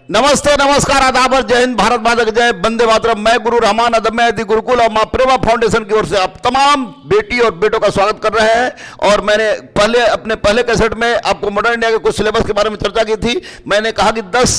नमस्ते, नमस्कार, आदाब और जय हिंद, भारत माता की जय, वंदे मातरम। मैं गुरु रहमान अदम्य यदि गुरुकुल और मां प्रेमा फाउंडेशन की ओर से आप तमाम बेटी और बेटों का स्वागत कर रहे हैं। और मैंने अपने पहले कैसेट में आपको मॉडर्न इंडिया के कुछ सिलेबस के बारे में चर्चा की थी। मैंने कहा कि 10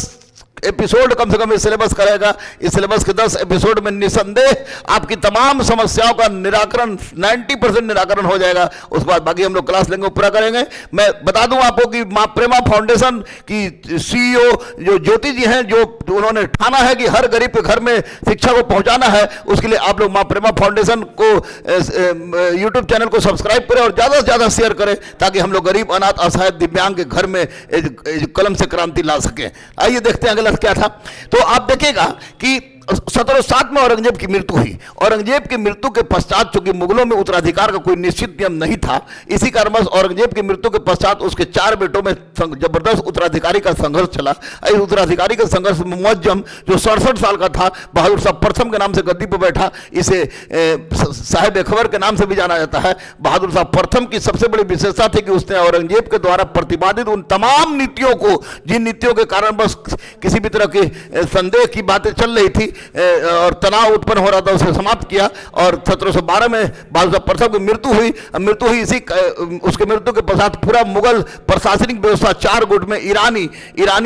एपिसोड कम से कम इस सिलेबस करेगा। इस सिलेबस के 10 एपिसोड में निसंदेह आपकी तमाम समस्याओं का निराकरण 90% निराकरण हो जाएगा। उसके बाद बाकी हम लोग क्लास लेंगे, पूरा करेंगे। मैं बता दूं आपको कि मां प्रेमा फाउंडेशन की सीईओ जो ज्योति जी हैं, जो उन्होंने ठाना है कि हर गरीब के घर में शिक्षा को पहुंचाना है, उसके लिए आप लोग मां प्रेमा फाउंडेशन को यूट्यूब चैनल को सब्सक्राइब करें और ज़्यादा से ज़्यादा शेयर करें, ताकि हम लोग गरीब, अनाथ, असहाय, दिव्यांग के घर में कलम से क्रांति ला सकें। आइए देखते हैं अगला क्या था। तो आप देखिएगा कि 1707 में औरंगजेब की मृत्यु हुई। औरंगजेब की मृत्यु के पश्चात, चूंकि मुगलों में उत्तराधिकार का कोई निश्चित नियम नहीं था, इसी कारणवश औरंगजेब की मृत्यु के पश्चात उसके 4 बेटों में जबरदस्त उत्तराधिकारी का संघर्ष चला। इस उत्तराधिकारी के संघर्ष में मुअज्जम, जो 67 साल का था, बहादुर शाह प्रथम के नाम से गद्दी पर बैठा। इसे साहिब खबर के नाम से भी जाना जाता है। बहादुर शाह प्रथम की सबसे बड़ी विशेषता थी कि उसने औरंगजेब के द्वारा प्रतिपादित उन तमाम नीतियों को, जिन नीतियों के कारण बस किसी भी तरह के संदेह की बातें चल रही थी और तनाव उत्पन्न हो रहा था, उसे समाप्त किया। और 1712 में बहादुर शाह प्रथम की मृत्यु हुई। इसी उसके मृत्यु के पश्चात पूरा मुगल प्रशासनिक व्यवस्था 4 गुट में, ईरानी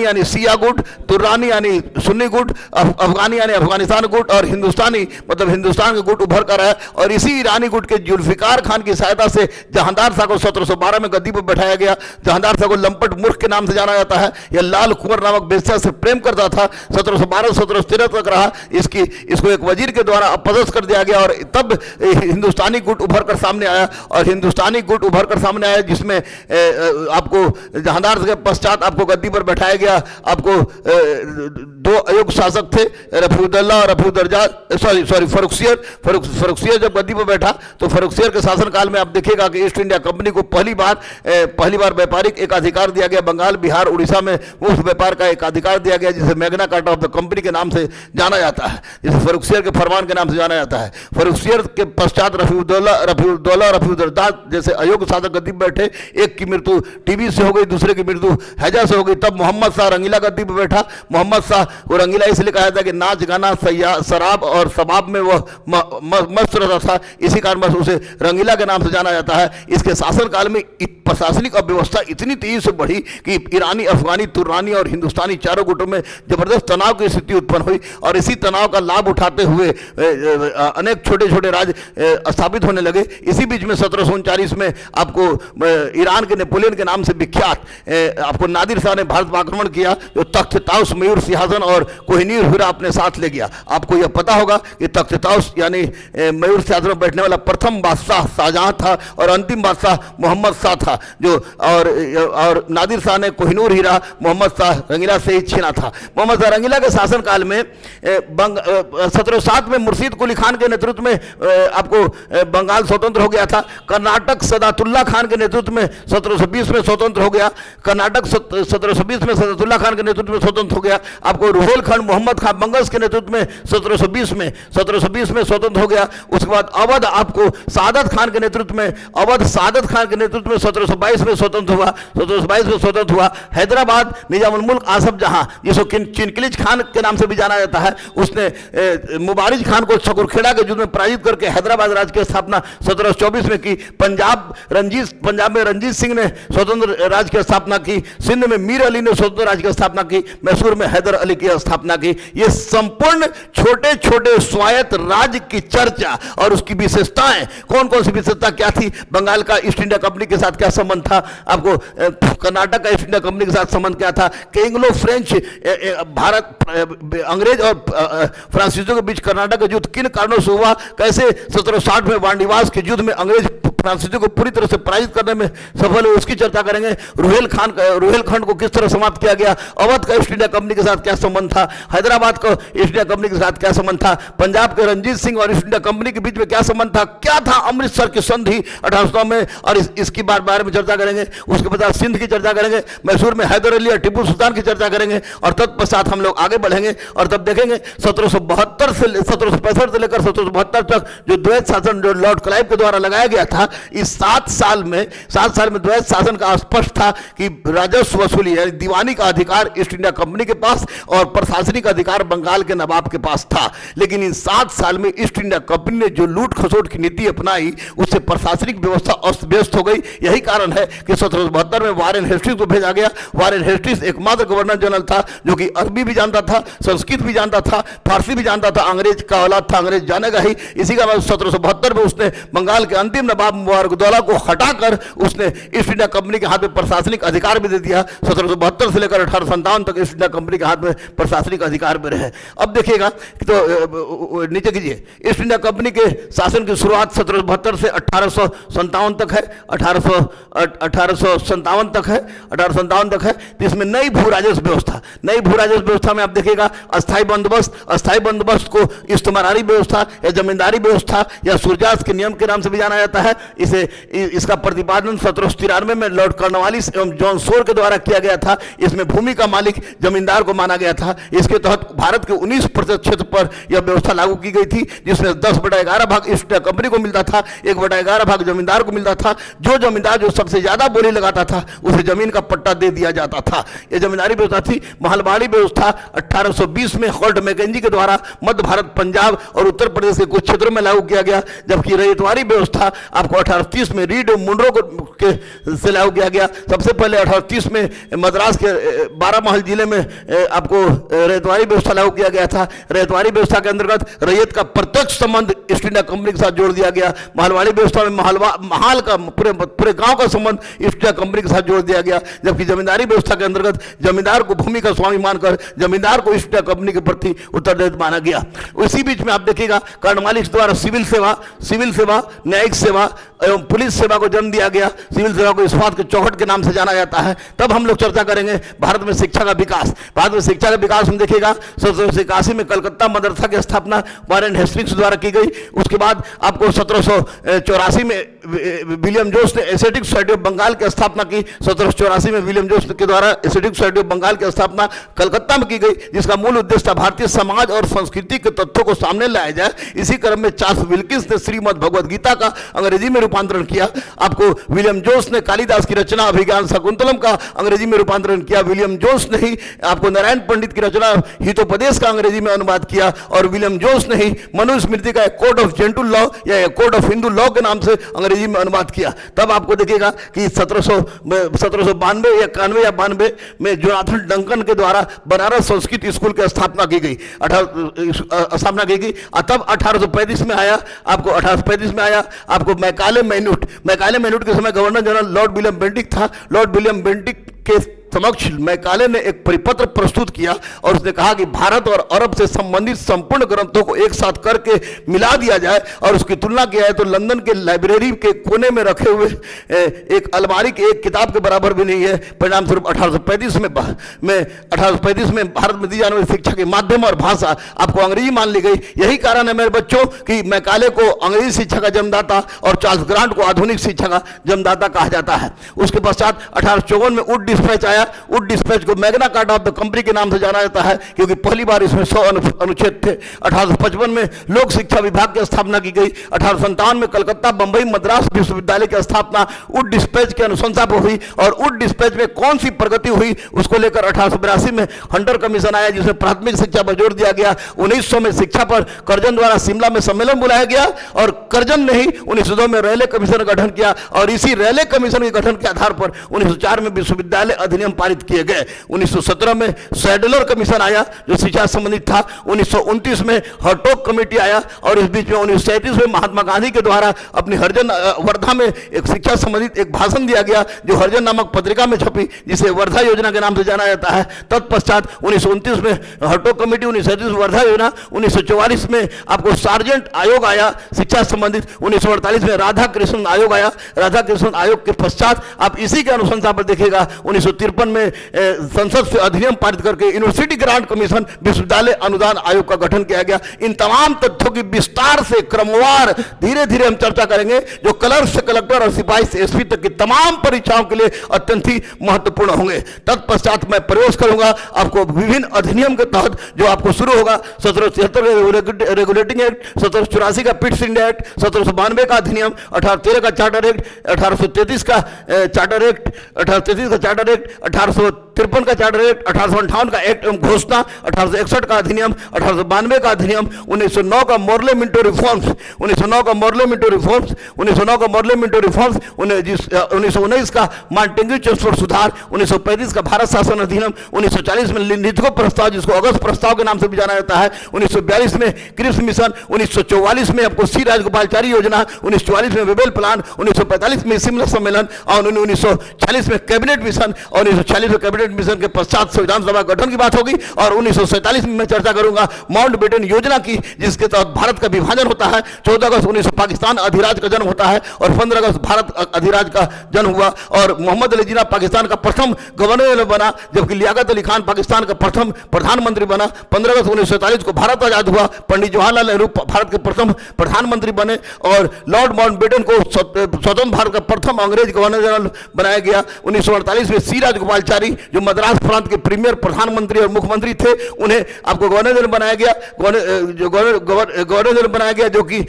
यानी सिया गुट, तुर्रानी यानी सुन्नी गुट, अफगानी यानी अफगानिस्तान गुट और हिंदुस्तानी मतलब हिंदुस्तान के गुट उभर कर आया। और इसी ईरानी गुट के जुल्फिकार खान की सहायता से जहांदार शाह को 1712 में गद्दी पर बैठाया गया। जहांदार शाह को लंपट मूर्ख के नाम से जाना जाता है। यह लाल कुंवर नामक बेस्या से प्रेम करता था। 1712-1713 तक रहा। इसको एक वजीर के द्वारा अपदस्थ कर दिया गया और तब हिंदुस्तानी गुट उभर कर सामने आया। और हिंदुस्तानी गुट उभर कर सामने आया जिसमें आपको जहांदार के पश्चात आपको गद्दी पर बैठाया गया। आपको 2 अयोग्य शासक थे, रफीउद्दौला और फर्रुखसियर जब गद्दी पर बैठा तो फर्रुखसियर के शासनकाल में आप देखिएगा कि ईस्ट इंडिया कंपनी को पहली बार व्यापारिक एकाधिकार दिया गया। बंगाल, बिहार, उड़ीसा में मुफ्त व्यापार का एकाधिकार दिया गया, जिसे Magna carta of the company के नाम से जाना जाता है, जिसे फर्रुखसियर के फरमान के नाम से जाना जाता है। फर्रुखसियर के पश्चात रफीउद्दौला जैसे अयोग्य शासक गद्दी पर बैठे। एक की मृत्यु टीबी से हो गई, दूसरे की मृत्यु हैजा से हो गई। तब मोहम्मद शाह रंगीला गद्दी पर बैठा। मोहम्मद शाह को रंगीला इसलिए कहा जाता है कि नाच गाना, शराब और शबाब में वह मस्त रहता था, इसी कारण उसे रंगीला के नाम से जाना जाता है। इसके शासनकाल में प्रशासनिक अव्यवस्था इतनी तेजी से बढ़ी कि ईरानी, अफगानी, तुर्रानी और हिंदुस्तानी चारों गुटों में जबरदस्त तनाव की स्थिति उत्पन्न हुई। और इसी तनाव का लाभ उठाते हुए अनेक छोटे छोटे राज्य स्थापित होने लगे। इसी बीच में 1739 में आपको ईरान के नेपोलियन के नाम से विख्यात आपको नादिर शाह ने भारत पर आक्रमण किया, जो तख्त ताउस, मयूर सिंहासन और कोहिनूर हीरा अपने साथ ले गया। आपको यह पता होगा कि तख्त ताउस यानी मयूर सिंहासन पर बैठने वाला प्रथम बादशाह शाहजहां था और अंतिम बादशाह मोहम्मद शाह था, जो और नादिर शाह ने कोहिनूर हीरा मोहम्मद शाह रंगीला से ही छीना था। मोहम्मद शाह रंगीला के शासनकाल में 1707 में मुर्शीद कुली खान के नेतृत्व में आपको बंगाल स्वतंत्र हो गया था। कर्नाटक सदातुल्ला खान के नेतृत्व में 1720 में स्वतंत्र हो गया। कर्नाटक 1720 में सदातुल्ला खान के नेतृत्व में स्वतंत्र हो गया। आपको रुहेलखंड मोहम्मद खान बंगस के नेतृत्व में 1720 में स्वतंत्र हो गया। उसके बाद अवध आपको सादत खान के नेतृत्व में 1722 में स्वतंत्र हुआ। 1722 में स्वतंत्र हुआ। हैदराबाद निजामुल मुल्क आसफ जहां, जिसको चिनकिलिज खान के नाम से भी जाना जाता है, उसने मुबारिज खान को छकुरखेड़ा के युद्ध में पराजित करके हैदराबाद राज्य की स्थापना 1724 में की। पंजाब में रंजीत सिंह ने स्वतंत्र राज्य की स्थापना की। सिंध में मीर अली ने स्वतंत्र राज्य की स्थापना की। मैसूर में हैदर अली की स्थापना की। ये संपूर्ण छोटे छोटे स्वायत्त राज्य की चर्चा और उसकी विशेषताएं, कौन कौन सी विशेषता क्या थी, बंगाल का ईस्ट इंडिया कंपनी के साथ क्या संबंध था, आपको कर्नाटक का ईस्ट इंडिया कंपनी के साथ संबंध क्या था, एंग्लो फ्रेंच भारत अंग्रेज और फ्रांसीसियों के बीच कर्नाटक का युद्ध किन कारणों से हुआ, कैसे 1760 में वाणिवास के युद्ध में अंग्रेज फ्रांसीसियों को पूरी तरह से पराजित करने में सफल हुए, उसकी चर्चा करेंगे। रुहेलखंड को किस तरह समाप्त किया गया, अवध का ईस्ट इंडिया कंपनी के साथ क्या संबंध था, हैदराबाद का ईस्ट इंडिया कंपनी के साथ क्या संबंध था, पंजाब के रंजीत सिंह और ईस्ट इंडिया कंपनी के बीच में क्या संबंध था, क्या था अमृतसर की संधि 1809 में, और इसकी बारे में चर्चा करेंगे। उसके बाद सिंध की चर्चा करेंगे, मैसूर में हैदर अली और टीपू सुल्तान की चर्चा करेंगे। और तत्पश्चात हम लोग आगे बढ़ेंगे और तब देखेंगे 1765 से लेकर 1772 तक जो द्वैत शासन जो लॉर्ड क्लाइव के द्वारा लगाया गया था, इस 7 साल में द्वैत शासन का स्पष्ट था कि राजस्व वसूली यानी दीवानी का अधिकार ईस्ट इंडिया कंपनी के पास और प्रशासनिक अधिकार बंगाल के नवाब के पास था। लेकिन इन 7 साल में ईस्ट इंडिया कंपनी ने जो लूट खसोट की नीति अपनाई उससे प्रशासनिक व्यवस्था अस्त व्यस्त हो गई। यही कारण है कि 1772 में वारेन हेस्टिंग्स को भेजा गया। वारेन हेस्टिंग्स एकमात्र गवर्नर जनरल था जो कि अरबी भी जानता था, संस्कृत भी जानता था, फारसी भी जानता था, अंग्रेज का औलाद था, अंग्रेज जानेगा ही। इसी का 1772 में उसने बंगाल के अंतिम नवाब मुबारकउद्दौला को हटाकर उसने ईस्ट इंडिया कंपनी के हाथ में प्रशासनिक अधिकार भी दे दिया। 1772 से लेकर 1857 तक ईस्ट इंडिया कंपनी के हाथ में प्रशासनिक अधिकार भी रहे। अब देखिएगा तो नीचे कीजिए, ईस्ट इंडिया कंपनी के शासन की शुरुआत 1772 से 1857 तक है, 1857 तक है, 1857 तक है। तो इसमें नई भू राजस्व व्यवस्था में आप देखिएगा अस्थायी बंदोबस्त को इस्तेमारी व्यवस्था या जमींदारी व्यवस्था या सूरजास के नियम के नाम से भी जाना जाता है। इसका प्रतिपादन 1793 में लॉर्ड कॉर्नवालिस एवं जॉन सोर के द्वारा किया गया था। इसमें भूमि का मालिक जमींदार को माना गया था। इसके तहत भारत के 19% क्षेत्र पर यह व्यवस्था लागू की गई थी, जिसमें 10/11 भाग ईस्ट इंडिया कंपनी को मिलता था, 1/11 भाग जमींदार को मिलता था। जो जमींदार जो सबसे ज्यादा बोली लगाता था उसे जमीन का पट्टा दे दिया जाता था। यह जमींदारी व्यवस्था थी। महलबाड़ी व्यवस्था 1820 में हॉल्ट मैकेंजी के द्वारा मध्य भारत, पंजाब और उत्तर प्रदेश के कुछ क्षेत्रों में लागू किया गया, जबकि रैयतवारी व्यवस्था आपको 1830 में रीड मुनरो के से लागू किया गया। सबसे पहले 1830 में मद्रास के 12 महल जिले में आपको रैयतवारी व्यवस्था लागू किया गया था। रैयतवारी व्यवस्था के अंतर्गत रैयत का प्रत्यक्ष संबंध ईस्ट इंडिया कंपनी के साथ जोड़ दिया गया। महलवाड़ी व्यवस्था में महाल का पूरे गांव का संबंध ईस्ट इंडिया कंपनी के साथ जोड़ दिया गया, जबकि जमींदारी व्यवस्था के अंतर्गत जमींदार को भूमि का स्वामी मानकर जमींदार को ईस्ट इंडिया कंपनी के प्रति उत्तरदायित्व माना गया। इसी बीच में आप देखिएगा कॉर्नवालिस द्वारा सिविल सेवा, न्यायिक सेवा एवं पुलिस सेवा को जन्म दिया गया। सिविल सेवा को इस्पात के चौखट के नाम से जाना जाता है। तब हम लोग चर्चा करेंगे भारत में शिक्षा का विकास। भारत में शिक्षा का विकास हम देखिएगा 1781 में कलकत्ता मदरसा की स्थापना वारेन हेस्टिंग्स द्वारा की गई। उसके बाद आपको 1784 में विलियम जोन्स ने एस्थेटिक सोसाइटी ऑफ बंगाल की स्थापना की। 1784 में विलियम जोन्स के द्वारा एस्थेटिक सोसाइटी ऑफ बंगाल की स्थापना कलकत्ता में की गई, जिसका मूल उद्देश्य था भारतीय समाज और संस्कृति के तथ्यों को सामने लाया जाए। इसी क्रम में चार्ल्स विल्किंस ने श्रीमद् भगवद गीता का अंग्रेजी में रूपांतरण किया। आपको विलियम जोन्स ने कालिदास की रचना अभिज्ञान शकुंतलम का अंग्रेजी में रूपांतरण किया। विलियम जोन्स ने ही आपको नारायण पंडित की रचना हितोपदेश का अंग्रेजी में अनुवाद किया। और विलियम जोन्स ने ही मनुस्मृति का कोड ऑफ जेंटल लॉ या कोड ऑफ हिंदू लॉ के नाम से अंग्रेजी में अनुवाद किया। तब आपको देखिएगा कि 1792 या 91 या 92 में जोनाथन डंकन के द्वारा बनारस संस्कृत स्कूल की स्थापना की गई। तब 1835 में आया आपको मैकाले मैन्यूट के समय governor general Lord William Bentinck था। लॉर्ड विलियम बेंटिक के समक्ष मैकाले ने एक परिपत्र प्रस्तुत किया और उसने कहा कि भारत और अरब से संबंधित संपूर्ण ग्रंथों को एक साथ करके मिला दिया जाए और उसकी तुलना किया जाए तो लंदन के लाइब्रेरी के कोने में रखे हुए एक अलमारी की एक किताब के बराबर भी नहीं है। परिणाम स्वरूप 1835 में भारत में दी जाने वाली शिक्षा के माध्यम और भाषा आपको अंग्रेजी मान ली गई। यही कारण है मेरे बच्चों कि मैकाले को अंग्रेजी शिक्षा का जन्मदाता और चार्ल्स ग्रांट को आधुनिक शिक्षा का जन्मदाता कहा जाता है। उसके पश्चात 1854 में वुड डिस्पैच आया। वुड डिस्पैच को Magna carta of the company के नाम से जाना जाता है क्योंकि पहली बार इसमें 100 अनुच्छेद थे। 1855 में लोक शिक्षा विभाग की स्थापना की गई। 1857 में कलकत्ता, बंबई, मद्रास विश्वविद्यालय की स्थापना वुड डिस्पैच की अनुशंसा पर हुई। और वुड डिस्पैच में कौन सी प्रगति हुई उसको लेकर 1882 में हंटर कमीशन आया जिसमें प्राथमिक शिक्षा पर जोर दिया गया। 1900 में शिक्षा पर कर्जन द्वारा शिमला में सम्मेलन बुलाया गया और कर्जन ने ही 1902 में रेले कमीशन का गठन किया और इसी रेले कमीशन के गठन के आधार पर 1904 में विश्वविद्यालय अधिनियम पारित किए गए। 1917 में सैडलर कमीशन आया जो शिक्षा संबंधित था। 1929 में हर्टोग कमेटी आया और इस बीच में 1937 में महात्मा गांधी के द्वारा अपनी हरिजन वर्धा में एक शिक्षा संबंधित एक भाषण दिया गया जो हरिजन नामक पत्रिका में छपी जिसे वर्धा योजना के नाम से जाना जाता है। तत्पश्चात 1929 में हर्टोग कमेटी, 1937 में वर्धा योजना, 1944 में आपको सार्जेंट आयोग आया शिक्षा संबंधित, 1948 में राधा कृष्ण आयोग आया। राधा कृष्ण आयोग के पश्चात आप इसी के अनुशंसा पर देखिएगा 1953 1953 में संसद से अधिनियम पारित करके यूनिवर्सिटी ग्रांट कमीशन विश्वविद्यालय अनुदान आयोग का गठन किया गया। इन तमाम तथ्यों की विस्तार से क्रमवार धीरे धीरे हम चर्चा करेंगे, जो क्लर्क से कलेक्टर और सिपाही से एसपी तक की तमाम परीक्षाओं के लिए अत्यंत ही महत्वपूर्ण होंगे। तत्पश्चात मैं प्रवेश करूंगा आपको विभिन्न अधिनियम के तहत, जो आपको शुरू होगा 1776 रेगुलेटिंग एक्ट, 1784 का पिट्स इंडिया एक्ट, 1792 का अधिनियम, 1813 का चार्टर एक्ट, 1833 का चार्टर एक्ट, 1833 का चार्टर एक्ट, 1853 का चार्टर एक्ट, 1858 का एक्ट एवं घोषणा, 1861 का अधिनियम, 1892 का अधिनियम, 1909 का मॉर्ले मिंटो रिफॉर्म्स, 1909 का मॉर्ले मिंटो रिफॉर्म्स, 1909 का मॉर्ले मिंटो रिफॉर्म्स, 1919 का मार्टेंग्यू चेम्सफोर्ड सुधार, 1935 का भारत शासन अधिनियम, 1940 में लिंथिको प्रस्ताव, जिसको अगस्त प्रस्ताव के नाम से भी जाना जाता है, 1942 में क्रिप्स मिशन, 1944 में आपको सी राजगोपालचारी योजना, 1944 में वेबेल प्लान, 1945 में शिमला सम्मेलन और 1946 में कैबिनेट मिशन, और 1946 में कैबिनेट मिशन के पश्चात संविधान सभा गठन की बात होगी। और 1947 में मैं चर्चा करूंगा माउंटबेटन योजना की, जिसके तहत भारत का विभाजन होता है। 14 अगस्त 1900 पाकिस्तान अधिराज का जन्म होता है और 15 अगस्त भारत अधिराज का जन्म हुआ, और मोहम्मद अली जिन्ना पाकिस्तान का प्रथम गवर्नर बना, जबकि लियाकत अली खान पाकिस्तान का प्रथम प्रधानमंत्री बना। 15 अगस्त 1947 को भारत आजाद हुआ, पंडित जवाहरलाल नेहरू भारत के प्रथम प्रधानमंत्री बने, और लॉर्ड माउंटबेटन को स्वतंत्र भारत का प्रथम अंग्रेज गवर्नर जनरल बनाया गया। 1948 में सी राजगोपालचारी, जो मद्रास प्रांत के प्रीमियर प्रधानमंत्री और मुख्यमंत्री थे, उन्हें आपको गवर्नर जनरल बनाया गया, गवर्नर जनरल बनाया गया, जो कि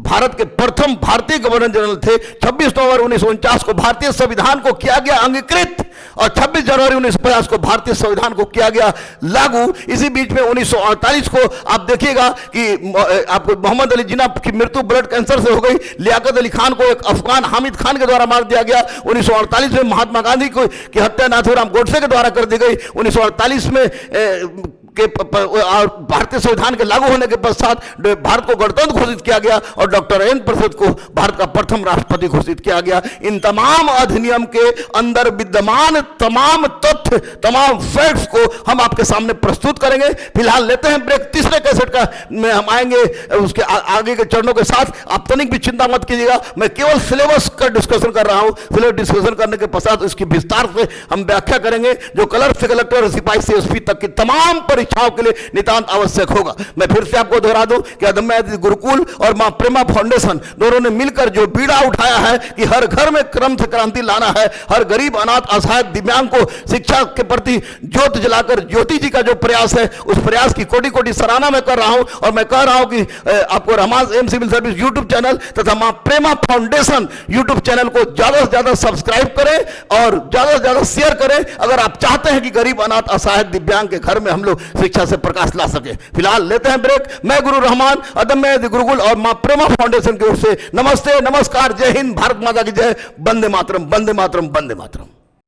भारत के प्रथम भारतीय गवर्नर जनरल थे। 26 नवंबर 1949 को भारतीय संविधान को किया गया अंगीकृत, और 26 जनवरी 1950 को भारतीय संविधान को किया गया लागू। इसी बीच में 1948 को आप देखिएगा कि आपको मोहम्मद अली जिन्ना की मृत्यु ब्लड कैंसर से हो गई। लियाकत अली खान को एक अफगान हामिद खान के द्वारा मार दिया गया। 1948 में महात्मा गांधी की हत्या नाथूराम गोडसे के द्वारा कर दी गई। 1948 में और भारतीय संविधान के लागू होने के पश्चात भारत को गणतंत्र घोषित किया गया, और डॉक्टर राजेंद्र प्रसाद को भारत का प्रथम राष्ट्रपति घोषित किया गया। इन तमाम अधिनियम के अंदर विद्यमान तमाम तथ्य, तमाम फैक्ट्स को हम आपके सामने प्रस्तुत करेंगे। फिलहाल लेते हैं ब्रेक। तीसरे कैसेट का में हम आएंगे उसके आगे के चरणों के साथ। आप तनिक भी चिंता मत कीजिएगा, मैं केवल सिलेबस का डिस्कशन कर रहा हूं। सिलेबस डिस्कशन करने के पश्चात इसकी विस्तार से हम व्याख्या करेंगे, जो क्लर्क से कलेक्टर, सिपाही से एसपी तक की तमाम परीक्षाओं के लिए नितांत आवश्यक होगा। मैं फिर से आपको दोहरा दूं कि अदम्य गुरुकुल और मां प्रेमा फाउंडेशन दोनों ने मिलकर जो बीड़ा उठाया है कि हर घर में क्रम से क्रांति लाना है, हर गरीब अनाथ असहाय दिव्यांग को शिक्षा के प्रति ज्योत जलाकर ज्योति जी का जो प्रयास है, उस प्रयास की कोटि कोटि सराहना मैं कर रहा हूं। और मैं कह रहा हूं कि आपको रहमान एम सिविल सर्विस यूट्यूब चैनल तथा मां प्रेमा फाउंडेशन यूट्यूब चैनल को ज्यादा से ज्यादा सब्सक्राइब करें और ज्यादा से ज्यादा शेयर करें, अगर आप चाहते हैं कि गरीब अनाथ असहाय दिव्यांग के घर में हम लोग शिक्षा से प्रकाश ला सके। फिलहाल लेते हैं ब्रेक। मैं गुरु रहमान, अदम्य गुरुकुल और मां प्रेमा फाउंडेशन की ओर से नमस्ते, नमस्कार, जय हिंद, भारत माता की जय, वंदे मातरम, वंदे मातरम, वंदे मातरम।